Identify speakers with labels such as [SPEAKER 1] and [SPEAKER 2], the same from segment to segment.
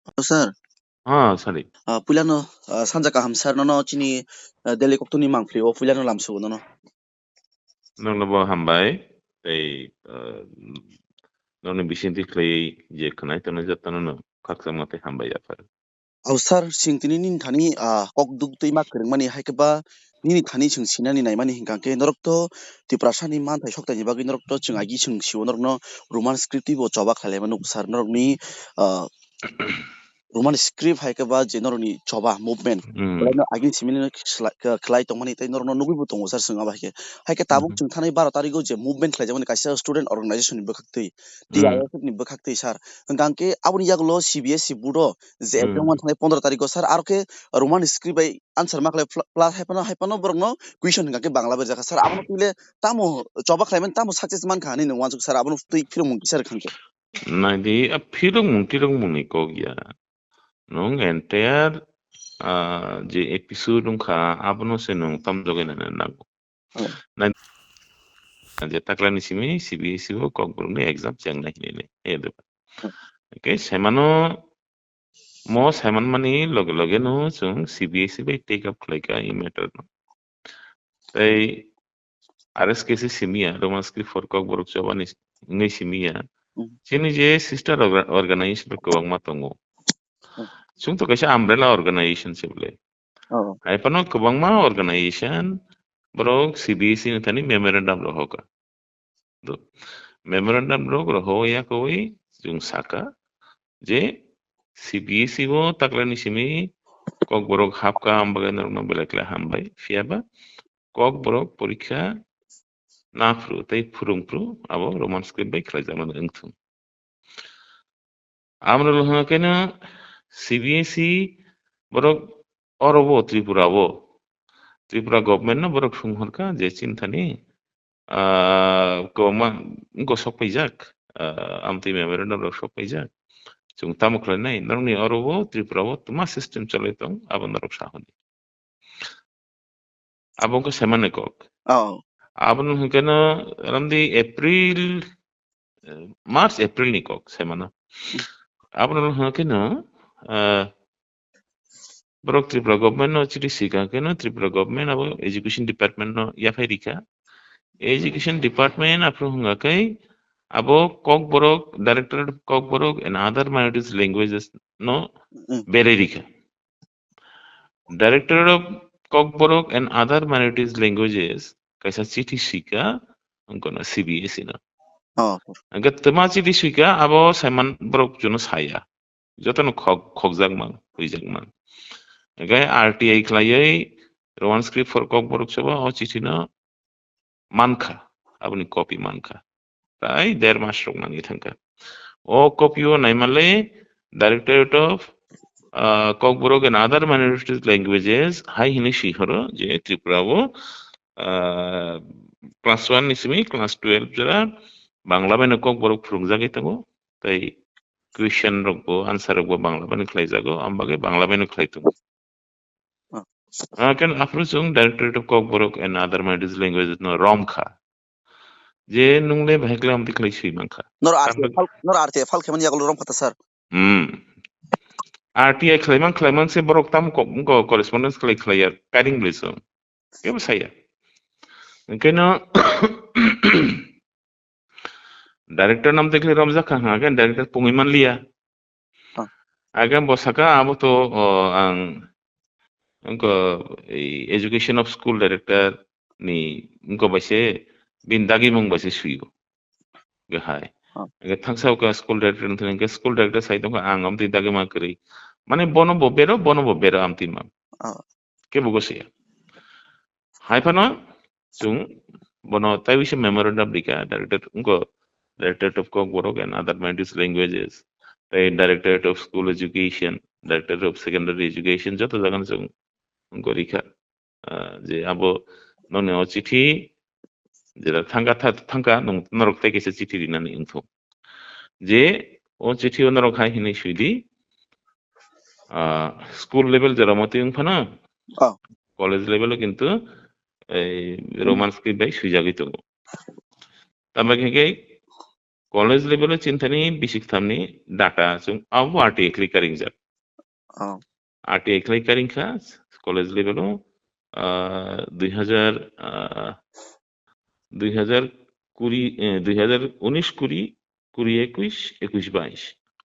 [SPEAKER 1] Halo sir,
[SPEAKER 2] Sari.
[SPEAKER 1] puilano sanja kaham sir nono chini deli koktuni mangpli o puilano lamsu nono.
[SPEAKER 2] Nung nabo hambay, ay nung bisinti clay je kanay tanong jatan no kaksamate hambay afar.
[SPEAKER 1] Au sir singtini nin thani kok duk tui mak kereng mani haikeba nini thani sing sinani nai mani hingkangke norok to tiprasani man thai sokta ni bagi norok to chung agi sing siwo norok no roman script bo choba khale manu sir norok ni roman script haikeba je norok ni choba movement no agi simini khlai tongmani tai norok no nugui bo tongo sir singa haike haike tabuk chung thani 12 tariko je movement khlai jamani kaisa student organization ni bokhaktui TIF ni bokhaktui sir hingkangke aboni yaglo CBSE board যে একদম মানে 15 তারিখ sir আর কে Roman script বাই answer মাকলে plus হাইপানো বরং কুইশন গাকে বাংলা বে জাকা স্যার আবনো তুইলে তামো চবা খাইমেন তামো সাকসেস মান খানি নো ওয়ান স্যার আবনো তুই ফিরো মুন স্যার খানকে
[SPEAKER 2] Nadi tirong muni ko ya. Nung entire je episode nung ka abono se nung tam joge na nago. Je takla ni simi CBSE ko kok ni exam chang na hinile. Okay, semano mo seman mani loge loge no chung CBSE by take up like a matter no. Tai RSKC simia Roman script for kok borok choba ni simia. Sini je sister organization ko wang matongo. Chung to kasi umbrella organization sibule. Ay pano ko bang ma organization borok CBSE ni tani memorandum roho ka. Do memorandum roho ya koi chung saka je CBSE wo takla ni simi kok borok hapka ambaga na belakla hambai fiaba kok borok porikha na fru tai furung fru abo roman script bai khlai zaman engthum আমরা লোহনা কেন CBSE borok orobo Tripura government na borok sungharka je chintani ko ma ko sokpaijak amti memorandum rok sokpaijak chung tamukla nai narni orobo Tripura bo tuma system chalaitong abon rok sahoni abon ko semane kok abon hukena ramdi April March April ni kok semana abon hukena borok Tripura government no chiri sika kena Tripura government abo education department no yafai rika education department apro hunga kai abo kok borok directorate of kok borok and other minorities languages no bere rika directorate of kok borok and other minorities languages kaisa chithi sika ungkona CBSE na agat tama chithi sika abo saiman borok jono saya jotono khokjak mang huijak mang Gai RTI klayai Roman script for kok borok choba o chithi na mankha aboni copy mankha tai 1.5 mass rok nangi thangka o copy o naimale directorate of kok borok and other minorities languages hai hini shihoro je Tripura bo class 1 nisimi class 12 jara bangla bene kok borok phurungjagai tango tai question rok bo answer rok bo bangla bene khlaijago ambage bangla bene khlaitongo kan afro chung directorate of kok borok and other minorities languages no romkha je nungle bhekla amti klai sui mangkha
[SPEAKER 1] nor arte fal keman yaglo rom kata sir
[SPEAKER 2] RTI klaiman se borok tam ko correspondence klaiya padding bliso ke saya kena director nam tekle ramza kha kan director pungiman liya agam bosaka abo to ang ko education of school director ni ko baise bindagi mong baise suigo gahai thangsa ka school director nthen ke school director sai tong ang amti dagi ma kri mane bono bobero amti ma ke bugosia hai pano chung bono tai wise memorandum dika director of kok borok and other minorities languages tai directorate of school education directorate of secondary education joto jagan chung gorika je abo none o chithi jera thangka norok tai kese chithi dinani info je o chithi onarok hai hini suidi school level jera mati phana college level কিন্তু এই Roman script by সুইজাগি তো তারপরে college level cintani basic thamni data chung abu RTA clearing jak RTA clearing kha college level 2019-20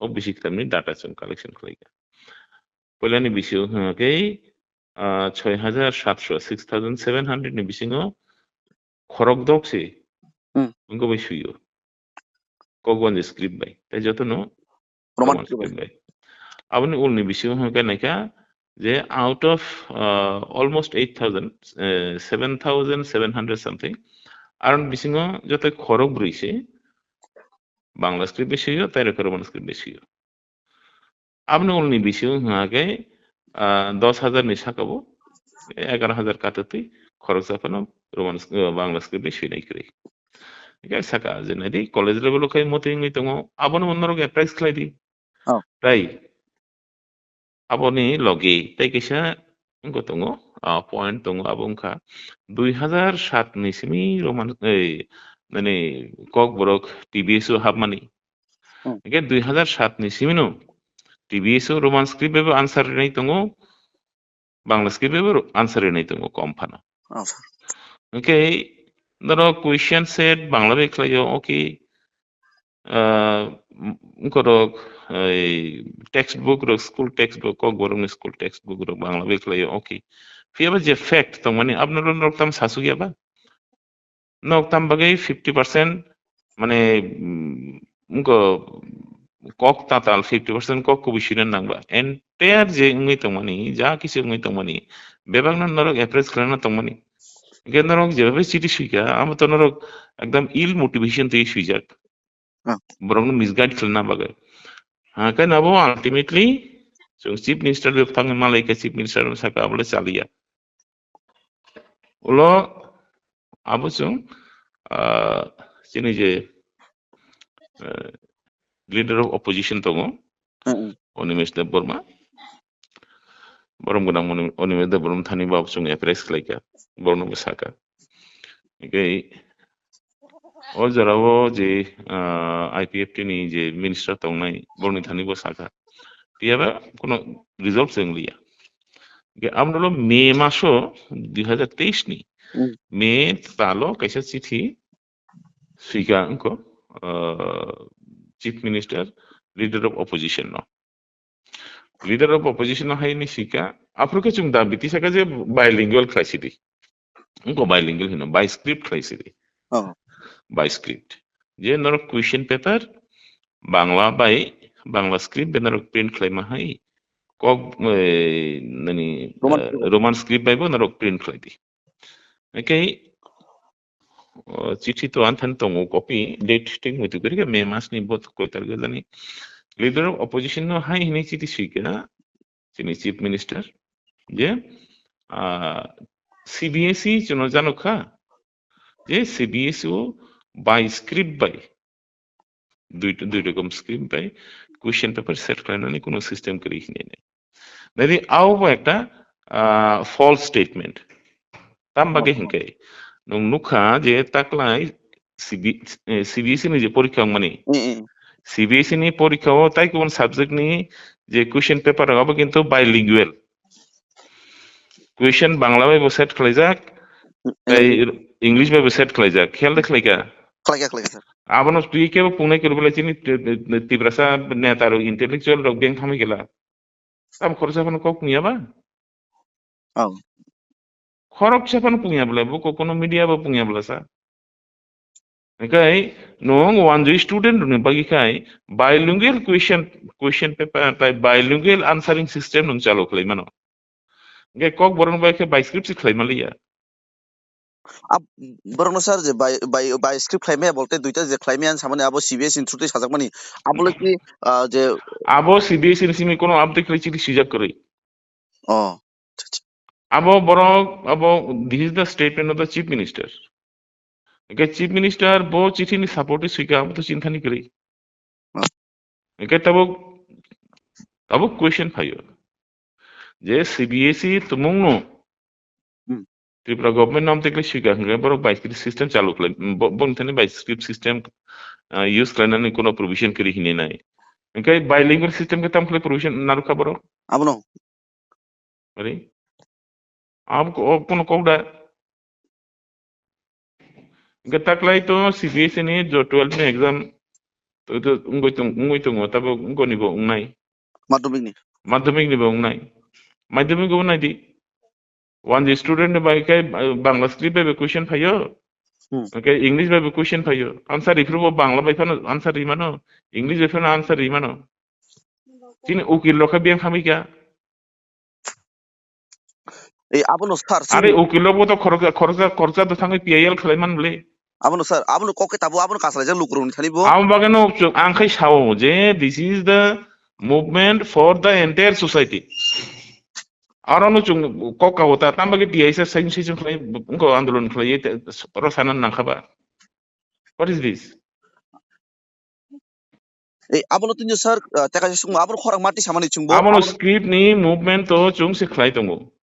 [SPEAKER 2] ও basic thamni data chung collection khlaiga polani bisio ke 6,700 ni bisingo khorok dokse ungo bisuyo kogwan script by tai jotono
[SPEAKER 1] Roman
[SPEAKER 2] script by aboni ulni bisio ke naika যে out of almost 8,000 7,700 something around bisingo jote khorok rইছে Bangla script বেশিও তাই রকম script বেশিও আপনি উনি বেশিও আগে 10,000 নি সাকাবো 11,000 কাটতে খরচ আপানো রোমান বাংলা স্ক্রিপ্ট বেশি নাই করে ঠিক আছে সাকা যে নাই কলেজ লেভেল খাই মতে ইংলি তঙ্গ আপনি অন্যরকম প্রাইস খাই দি তাই আপনি লগে তাই কিসা গতঙ্গ পয়েন্ট তঙ্গ আবংখা 2007 ni simi roman মানে কক বরক টিবিএসও হাবমানি একে 2007 ni simino টিবিএসও রোমান স্ক্রিপ্ট বেবে আনসার নাই তঙ্গ বাংলা স্ক্রিপ্ট বেবে আনসার নাই তঙ্গ কম ফানো ওকে ধরো কোয়েশ্চেন সেট বাংলা বে খাইও ওকে করক এই টেক্সট বুক রক school textbook Kokborok school textbook রক বাংলা বে খাইও ওকে ফিয়াবা যে ফ্যাক্ট তো মানে আপনার নরকতাম সাসু গিয়াবা নরকতাম বাগে 50% মানে কক তাতাল 50% কক কবিশিরেন নাংবা এন্টায়ার যে উঙ্গই তমানি যা কিছু উঙ্গই তমানি বেবাগনা নরক অ্যাপ্রেস খানা তমানি গে নরক যেভাবে চিঠি শিখা আমার তো নরক একদম ইল মোটিভেশন থেকে সুইজাক বরং মিসগাইড খানা বাগে হ্যাঁ কেন আবো আলটিমেটলি চিফ মিনিস্টার থাঙ্গে মালাইকা চিফ মিনিস্টার সাকা বলে চালিয়া ওলো আবো চং চিনি যে leader of opposition tongo Onimesh Debborma borom gunang Onimesh Debborma thani bab chung press klaika borno besaka okay o jarao je IPFT ni je minister tongnai borni thani bosaka tiaba kono result senglia ge amrolo May মাসো 2023 ni May talo kaisa chithi sika ko chief minister leader of opposition ন leader of opposition হাইনি শিকা আফ্রিকা চুং দা বিতি সাকা যে বাইলিঙ্গুয়াল ক্লাইসিডি উনকো বাইলিঙ্গুয়াল হিনো বাই স্ক্রিপ্ট ক্লাইসিডি বাই স্ক্রিপ্ট যে নর কোয়েশ্চেন পেপার বাংলা বাই বাংলা স্ক্রিপ্ট বেনার প্রিন্ট ক্লাইমা হাই কক নানি রোমান স্ক্রিপ্ট বাইবো নর প্রিন্ট ক্লাইদি ওকে চিঠি তো আনথান তঙ্গ কপি ডেট টিং হইতে করি মে মাস নি বত কইতার গজানি লিডার অফ অপোজিশন নো হাই হিনি চিঠি শিকা চিনি চিফ মিনিস্টার যে সিবিএসই চনো জানো খা যে সিবিএসই ও বাই স্ক্রিপ্ট বাই দুই রকম স্ক্রিপ্ট বাই কোয়েশ্চেন পেপার সেট করানি কোনো সিস্টেম করি হিনি নেই যদি আও একটা ফলস স্টেটমেন্ট তাম বাগে হিনকে নুখা যে তাকলাই সিবিএসই ni যে পরীক্ষা মানে সিবিএসই ni পরীক্ষাও তাই কোন সাবজেক্ট নি যে কোশ্চেন পেপার হবে কিন্তু বাইলিঙ্গুয়াল কোশ্চেন বাংলা ভাবে সেট খাই যাক এই ইংলিশ ভাবে সেট খাই যাক খেয়াল দেখলাই কা
[SPEAKER 1] খালাই স্যার
[SPEAKER 2] আবনো তুই কেব পুনে করে বলে চিনি তিব্রাসা নেতার ইন্টেলেকচুয়াল রক ব্যাংক থামি গেলা আব খরচ আপন cock নিয়াবা খরক siapa punya bela buku kono media ba punya bela sa kai nong one student ne bagi kai bilingual question paper tai bilingual answering system nong chalo khlai mano ge kok borong ba ke by script se khlai malia
[SPEAKER 1] বরং sir যে by script ক্লাইমে বলতে দুইটা যে ক্লাইমে আন সামনে আবো CBS ইনস্টিটিউটে সাজাক মানে আবলে কি যে
[SPEAKER 2] আবো সিবিএস এর সিমি কোনো আপডেট করি চিঠি সুযোগ করি
[SPEAKER 1] ও
[SPEAKER 2] abo borok abo this is the statement of the chief minister okay chief minister bo chithi ni support swika abo to chintha ni kari okay tabo question phayo je CBSE tumung no Tripura government nam tekle swika hanga borok by script system chalu kle bon thani by script system use खालामनानै কোনো provision kiri hini nai. Engkai bilingual system ke tam kali provision naruh kabaro.
[SPEAKER 1] Abono.
[SPEAKER 2] Mari. Ab কোনো kau dah. Gatak to CBSE ni jo 12 ni exam to ungoi tung tapi ungko ni bo ungnai. Madhyamik ni bo ungnai. Madhyamik bo ungnai di. One the student by kai Bangla script by question payo. Okay, English by question payo. Answer if you Bangla by answer imano. English by answer imano. Sini ukil lokha biang kami kya?
[SPEAKER 1] Abono sir.
[SPEAKER 2] Are ukil lokha to khorja to sangai PIL khlaiman bole.
[SPEAKER 1] Abono sir. Abono koke tabu abono kasar jang lukurun thani bo.
[SPEAKER 2] Am bagano angkai sao je this is the movement for the entire society. Arano chung koka hota tambagi PIS sain season khlai unko andolon khlai rosanan nangkhaba. What is this?
[SPEAKER 1] Abono tunjo sir teka sung abono khorang mati samani chungbo.
[SPEAKER 2] Abono script ni movement to chung se khlai tongo.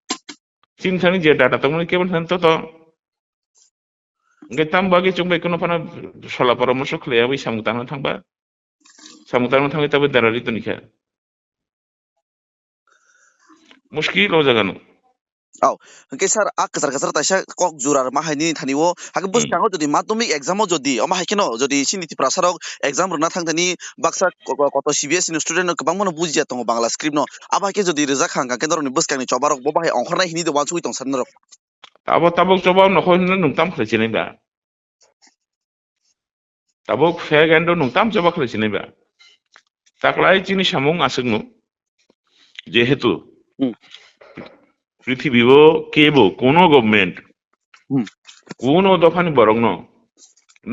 [SPEAKER 2] Chin thani je data tongo kebon than to ngai tambagi chung bai kono pana sola paramosho khlai bai samutana thangba. Samutana thangai tabe darari to nikha. Muskil ho jagano.
[SPEAKER 1] Engke sir kasar taisa kok jurar mahani thani wo hake bus kango jodi madhyamik exam o jodi oma hakino jodi siniti prasarok exam runa thangtani baksa koto CBSE student no kabang mono bujia tongo Bangla script no aba ke jodi reja khanga ke doroni bus kangni chobarok bo bahai ongkhornai hini de wansui tong sarnarok
[SPEAKER 2] Tabok coba nokho nungtam khlai ba. Tabok fegando nungtam coba khlai ba. Taklai chini samung asungno jehetu পৃথিবীও কেবো কোনো government কোনো দফানি বরং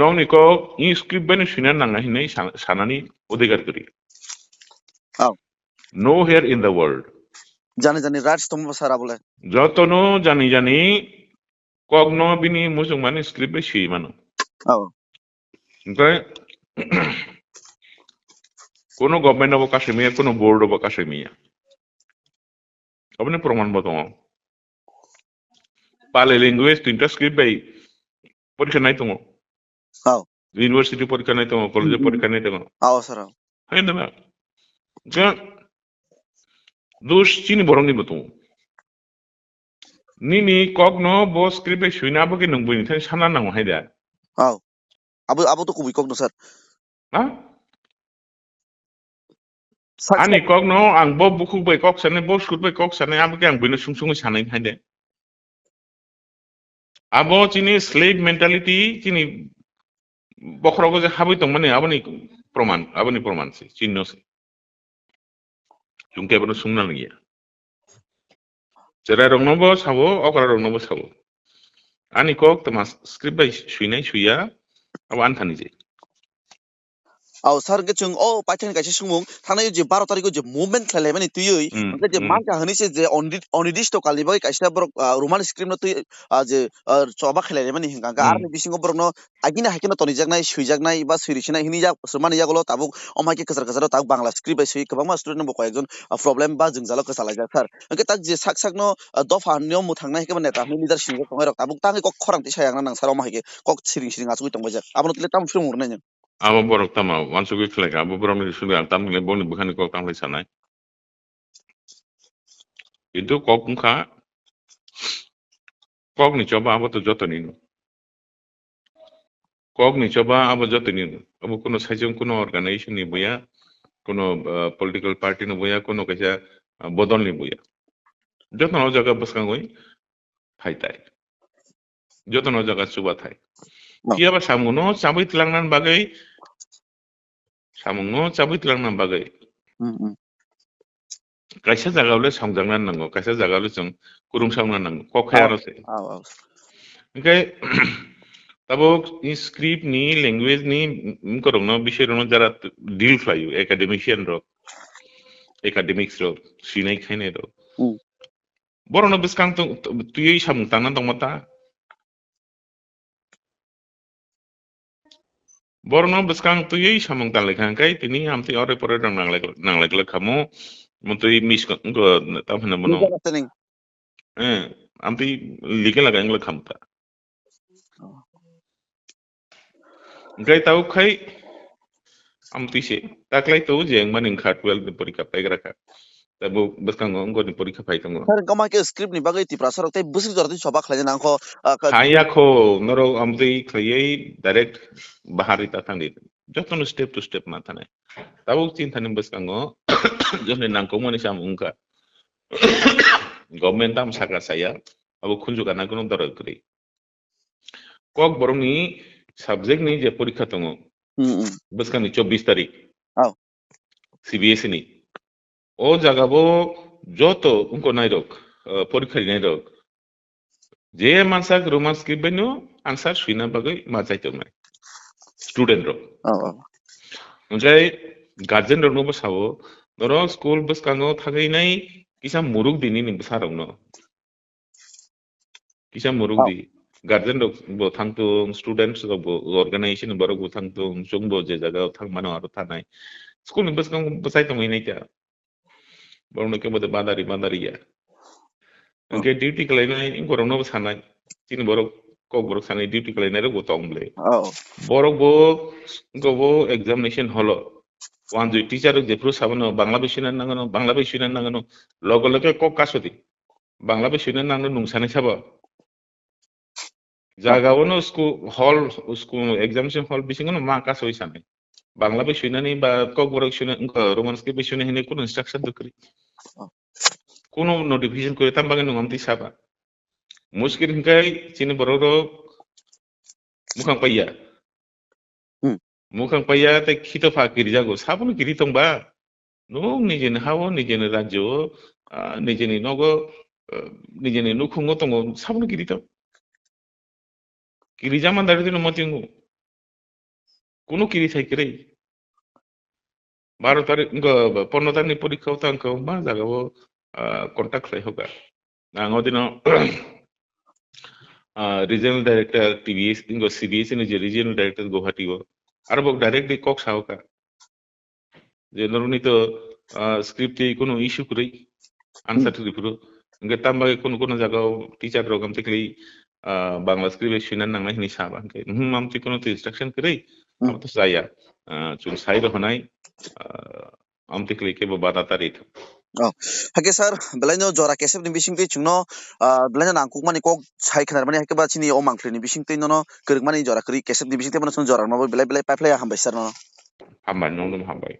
[SPEAKER 2] নং নিকো ই script বানি শুনা নাঙ্গা হিনাই সানানি অধিকার করি nowhere in the world
[SPEAKER 1] জানি রাইটস তোম সারা বলে
[SPEAKER 2] যতনো জানি কগ্ন বিনি মুজুং মানে স্ক্রিপ্ট বে শুই মানো কোনো গভর্নমেন্ট অবকাশে মিয়া কোনো বোর্ড অবকাশে মিয়া अपने प्रमाण बताओ पाले लैंग्वेज तीनटा स्क्रिप्ट बाई परीक्षा नहीं तुमो यूनिवर्सिटी परीक्षा नहीं तुमो कॉलेज परीक्षा नहीं तुमो
[SPEAKER 1] सर
[SPEAKER 2] है ना क्या दोष चीनी बोरंगी बताओ नी कॉग्नो बो स्क्रिप्ट बाई शुइना बगे नंगबोनी थाने साना नांगो है दा
[SPEAKER 1] अब तो कुबी कॉग्नो सर
[SPEAKER 2] हाँ Ani kok no ang bo buku bai kok sane bo skut bai kok sane ab ang bino sung sanai hande. Abo chini slave mentality chini bokrogo je habi tong mane abani proman se chinno se. Chungke bano sungna ngia. Jera rong no bo sabo okra rong no bo sabo. Ani kok tamas script bai shuinai shuya abo anthani je.
[SPEAKER 1] sar ke chung paithan kaise sungmung thanai je 12 tarikh je movement khlai mani tuyui je mangka hani se je onidisto kalni bai kaisa borok roman script no tu je choba khlai mani hinganga arni bisingo borok no agina hakina tonijaknai suijaknai ba suirisinai hini jak sumani jagolo tabuk omai ke kasar tab bangla script bai sui kabangma student bo koyekjon problem ba jungjalo kasalajak sar engke tak je sak no dofa niom mu thangnai ke neta ni leader singo tongai rok tabuk tangi kok khorang ti sayang nang sar omai ke kok siring asui tongbajak abono tile tam film urne
[SPEAKER 2] Abo borok tama once we click abo borok ni sudah tam ni boni bukan kok tam sanai. Itu kok muka kok ni coba abo tu joto ni. Kok ni coba abo joto ni. Abo kuno sajong kuno organization ni buya, kuno political party ni buya, kuno kaisa bodon ni buya. Joto no jaga baskan goi hai tai. Joto no jaga suba thai. Kia ba samungo cabai tilangnan bagai kaisa jaga le sangjangnan nango kaisa jaga le jong kurung sangnan nango kok khayar se okay tabo script ni language ni korong no bishay no jara deal flayu academics ro sinai khaine ro borono biskang tuyei samung tanan tongmata Borno beskang tu yei samung tan lekang kai tini amti ore pore dang nang lek kamu mutui mis ko tam hana bono amti liken laga nglek kamta gai tau kai amtise taklai to jeng maning khat 12 ni porikha paigraka tabo baskango ngoni porikha paitango
[SPEAKER 1] Sir, kama ke script ni bagai ti prasar oktai busri jordi choba khlai nang ko
[SPEAKER 2] haya ko noro amtei khlai direct bahari tatani jotono step to step matane tabo cinthanim baskango jone nangko mani sam ungka government tam saka saya abo khunjuka nagono darakri kok borongni subject ni je porikha tongo baskani 24 tarik
[SPEAKER 1] Oh.
[SPEAKER 2] CBSE ni o jagabo joto unko nairok porikha nairok je mansak romance skribeno answer suina bagai mazai tomai student ro onjai guardian ro no sawo noro school baskango thagai nai kisa muruk dini ni sarong no kisa muruk di guardian ro bo thangtung students ro bo organization bo ro thangtung jongbo je jaga thangmano aro thanai school ni baskango basai tomai nai ta borno ke bode badari ya Angke duty kalainai ingkorong no sanai tin borok kok borok sanai duty kalainai ro gotong ble borok bo gobo examination holo wan jui teacher je pro sabano bangla bishina nangano logo loge kok kasoti bangla bishina nangano nungsane saba jaga wono school examination hall bisingo no ma kasoi sanai bangla bishina ni ba kok borok shina romance ke bishina hine kono instruction dokri kono notification করে tambangan ngamti saba muskil hingkai sini bororo mukang paya te khito fa kiri jago sabun kiri tongba no nijeni hawo nijeni rajyo nijeni nogo nijeni nukhungo tongo sabun kiri to kiri jaman dari dino motingo kono kiri thai kire 12 tarik 15 tarik ni porikha utangko ma jagao contact khai hoga ngodino regional director TVS ingo CBS ni je regional director Guwahati go arbok directly kok sahoka je noruni to script kono issue kuri answer to ripuro nge tambaga kono jaga teacher program tekli bangla script shinan nang ni saba ke amti kono to instruction kuri am to saya chun sai ro honai amti kli ke bada tarit
[SPEAKER 1] hake sir belaino jora kesep ni bising te chungno belaino nangkuk mani kok sai khnar mani hake ba chini o mangkle ni bising te no kuruk mani jora kri kesep ni bising te mano jora no belai pipeline hambai sir no
[SPEAKER 2] hambai